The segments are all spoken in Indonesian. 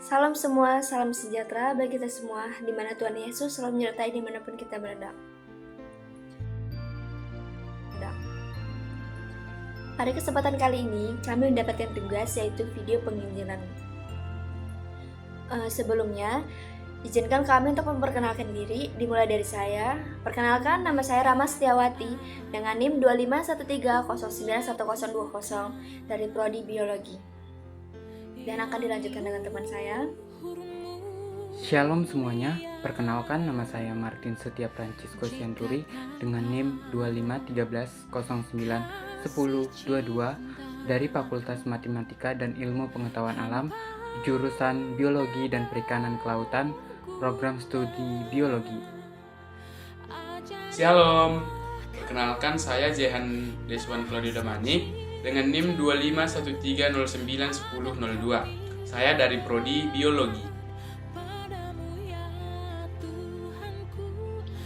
Salam semua, salam sejahtera bagi kita semua, di mana Tuhan Yesus selalu menyertai dimanapun kita berada. Pada kesempatan kali ini, kami mendapatkan tugas yaitu video penginjilan. Sebelumnya, izinkan kami untuk memperkenalkan diri, dimulai dari saya. Perkenalkan, nama saya Rama Setiawati dengan NIM 25130911020 dari Prodi Biologi. Dan akan dilanjutkan dengan teman saya. Shalom semuanya, perkenalkan nama saya Martin Setia Francisco Sianturi dengan NIM 2513091022 dari Fakultas Matematika dan Ilmu Pengetahuan Alam, jurusan Biologi dan Perikanan Kelautan, program studi Biologi. Shalom, perkenalkan saya Jehan Deswan Claudio Damani dengan NIM 2513091002. Saya dari Prodi Biologi.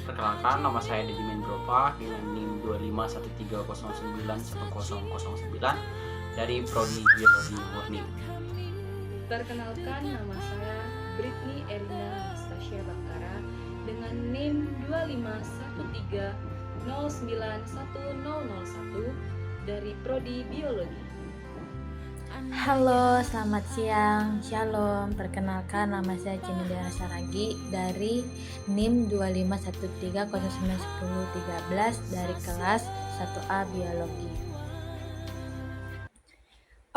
Perkenalkan, nama saya Dedi Mendrova dengan NIM 2513091009 dari Prodi Biologi Murni. Perkenalkan, nama saya Britney Erina Anastasia Bangkara dengan NIM 251309101 dari Prodi Biologi. Halo, selamat siang, shalom. Perkenalkan, nama saya Cindy Saragi dari NIM 25130911013 dari kelas 1A Biologi.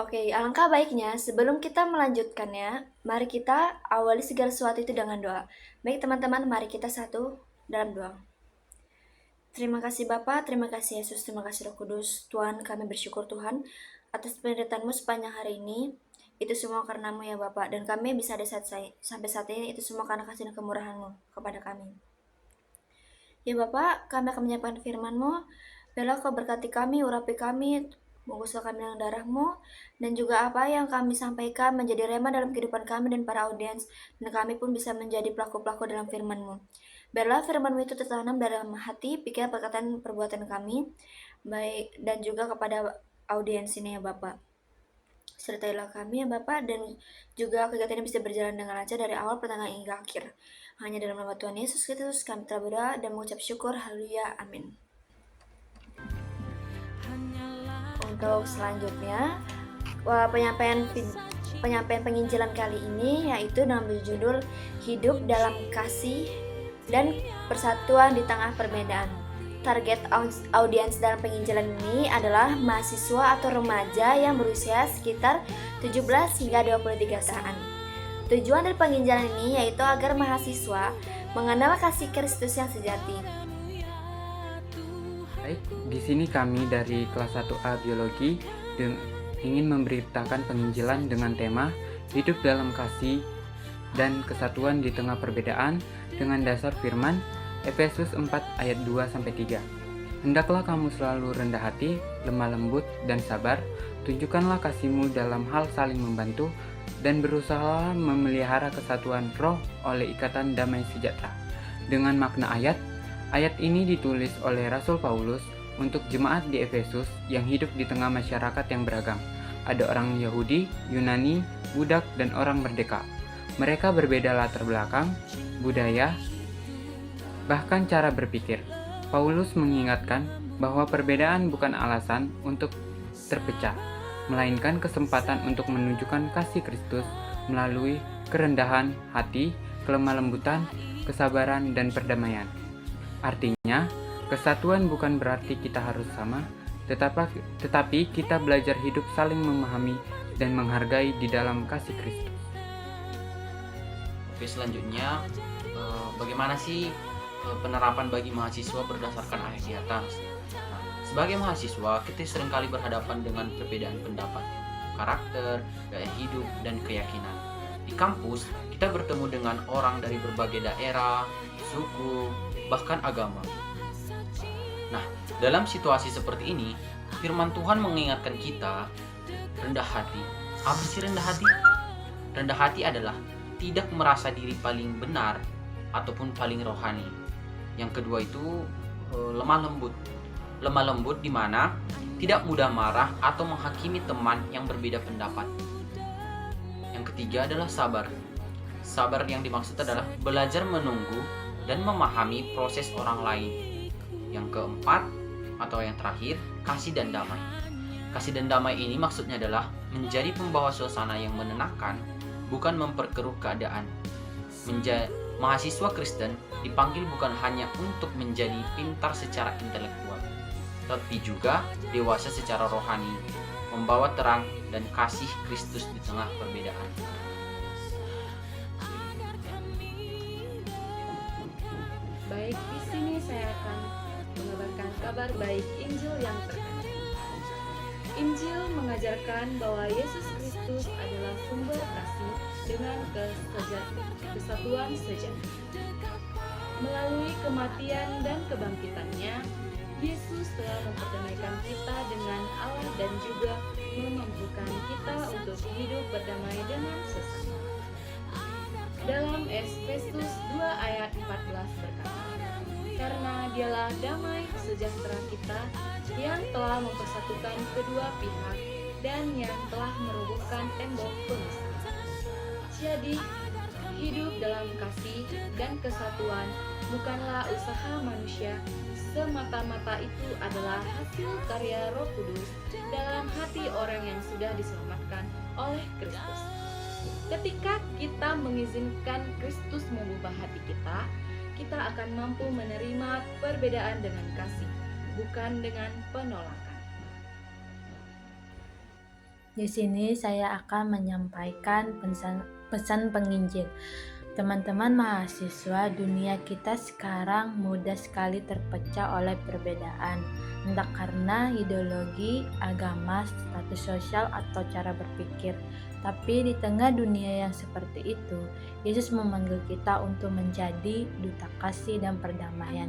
Oke, alangkah baiknya sebelum kita melanjutkannya, mari kita awali segala sesuatu itu dengan doa. Baik teman-teman, mari kita satu dalam doa. Terima kasih Bapa, terima kasih Yesus, terima kasih Roh Kudus. Tuhan, kami bersyukur Tuhan atas penyertaan-Mu sepanjang hari ini. Itu semua karena-Mu ya Bapa, dan kami bisa ada sampai saat ini, itu semua karena kasih dan kemurahan-Mu kepada kami. Ya Bapa, kami akan menyampaikan firman-Mu. Biarlah Kau berkati kami, urapi kami, bungkuslah kami dengan darah-Mu, dan juga apa yang kami sampaikan menjadi rema dalam kehidupan kami dan para audiens, dan kami pun bisa menjadi pelaku-pelaku dalam firman-Mu. Biarlah firman-Mu itu tertanam dalam hati, pikiran, perkataan, perbuatan kami, baik dan juga kepada audiens ini ya Bapak. Sertailah kami ya Bapak, dan juga kegiatan ini bisa berjalan dengan lancar dari awal pertengahan hingga akhir. Hanya dalam nama Tuhan Yesus Kristus kami telah berdoa dan mengucap syukur. Haleluya, amin. Untuk selanjutnya, penyampaian penginjilan kali ini yaitu dengan berjudul Hidup dalam Kasih dan Persatuan di Tengah Perbedaan. Target audiens dalam penginjilan ini adalah mahasiswa atau remaja yang berusia sekitar 17 hingga 23 tahun. Tujuan dari penginjilan ini yaitu agar mahasiswa mengenal kasih Kristus yang sejati. Baik, di sini kami dari kelas 1A Biologi ingin memberitakan penginjilan dengan tema Hidup dalam Kasih dan Kesatuan di Tengah Perbedaan dengan dasar firman Efesus 4 ayat 2-3. Hendaklah kamu selalu rendah hati, lemah lembut, dan sabar. Tunjukkanlah kasih-Mu dalam hal saling membantu dan berusaha memelihara kesatuan roh oleh ikatan damai sejahtera. Dengan makna ayat ini ditulis oleh Rasul Paulus untuk jemaat di Efesus yang hidup di tengah masyarakat yang beragam. Ada orang Yahudi, Yunani, budak, dan orang merdeka. Mereka berbeda latar belakang, budaya, bahkan cara berpikir. Paulus mengingatkan bahwa perbedaan bukan alasan untuk terpecah, melainkan kesempatan untuk menunjukkan kasih Kristus melalui kerendahan hati, kelemah lembutan, kesabaran, dan perdamaian. Artinya, kesatuan bukan berarti kita harus sama, tetapi kita belajar hidup saling memahami dan menghargai di dalam kasih Kristus. Oke, selanjutnya bagaimana sih penerapan bagi mahasiswa berdasarkan ayat di atas? Nah, sebagai mahasiswa, kita seringkali berhadapan dengan perbedaan pendapat, karakter, gaya hidup, dan keyakinan. Di kampus, kita bertemu dengan orang dari berbagai daerah, suku, bahkan agama. Nah, dalam situasi seperti ini, firman Tuhan mengingatkan kita rendah hati. Apa sih rendah hati? Rendah hati adalah tidak merasa diri paling benar ataupun paling rohani. Yang kedua itu lemah lembut. Lemah lembut di mana tidak mudah marah atau menghakimi teman yang berbeda pendapat. Yang ketiga adalah sabar. Sabar yang dimaksud adalah belajar menunggu dan memahami proses orang lain. Yang keempat atau yang terakhir, kasih dan damai. Kasih dan damai ini maksudnya adalah menjadi pembawa suasana yang menenangkan, bukan memperkeruh keadaan. Mahasiswa Kristen dipanggil bukan hanya untuk menjadi pintar secara intelektual, tapi juga dewasa secara rohani, membawa terang dan kasih Kristus di tengah perbedaan. Baik, di sini saya akan mengabarkan kabar baik Injil yang terkandung. Injil mengajarkan bahwa Yesus Kristus adalah sumber kasih dengan kesatuan sejati. Melalui kematian dan kebangkitannya, Yesus telah memperdamaikan kita dengan Allah dan juga memampukan kita untuk hidup berdamai dengan sesama. Dalam Efesus 2 ayat 14 berkata, "Karena dialah damai sejahtera kita yang telah mempersatukan kedua pihak dan yang telah merobohkan tembok pemisah." Jadi, hidup dalam kasih dan kesatuan bukanlah usaha manusia, semata-mata itu adalah hasil karya Roh Kudus dalam hati orang yang sudah diselamatkan oleh Kristus. Ketika kita mengizinkan Kristus mengubah hati kita, kita akan mampu menerima perbedaan dengan kasih, bukan dengan penolakan. Di sini saya akan menyampaikan pesan penginjil. Teman-teman mahasiswa, dunia kita sekarang mudah sekali terpecah oleh perbedaan, entah karena ideologi, agama, status sosial, atau cara berpikir. Tapi di tengah dunia yang seperti itu, Yesus memanggil kita untuk menjadi duta kasih dan perdamaian.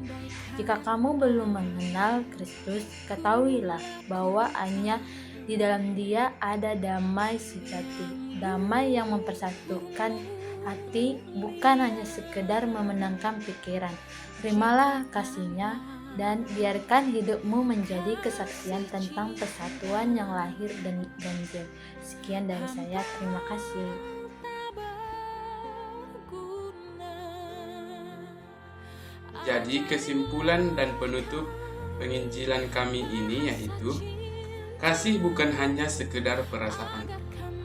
Jika kamu belum mengenal Kristus, ketahuilah bahwa hanya di dalam Dia ada damai sejati, damai yang mempersatukan hati, bukan hanya sekedar memenangkan pikiran. Terimalah kasih-Nya dan biarkan hidupmu menjadi kesaksian tentang persatuan yang lahir dan ganjil. Sekian dari saya, terima kasih. Jadi kesimpulan dan penutup penginjilan kami ini yaitu, kasih bukan hanya sekedar perasaan,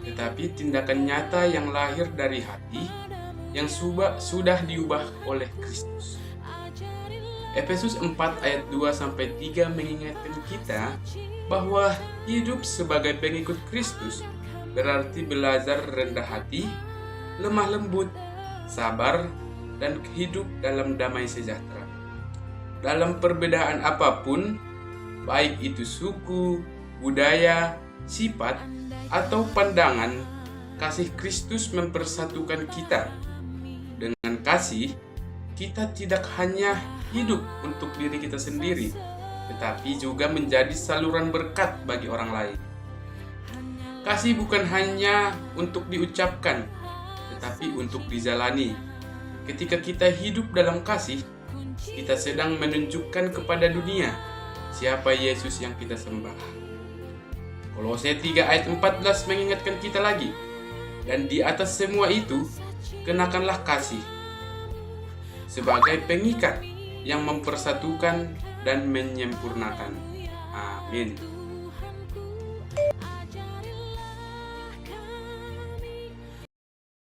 tetapi tindakan nyata yang lahir dari hati yang sudah diubah oleh Kristus. Efesus 4 ayat 2-3 mengingatkan kita bahwa hidup sebagai pengikut Kristus berarti belajar rendah hati, lemah lembut, sabar, dan hidup dalam damai sejahtera. Dalam perbedaan apapun, baik itu suku, budaya, sifat, atau pandangan, kasih Kristus mempersatukan kita. Dengan kasih, kita tidak hanya hidup untuk diri kita sendiri, tetapi juga menjadi saluran berkat bagi orang lain. Kasih bukan hanya untuk diucapkan, tetapi untuk dijalani. Ketika kita hidup dalam kasih, kita sedang menunjukkan kepada dunia siapa Yesus yang kita sembah. Kolose 3 ayat 14 mengingatkan kita lagi, dan di atas semua itu, kenakanlah kasih sebagai pengikat yang mempersatukan dan menyempurnakan. Amin.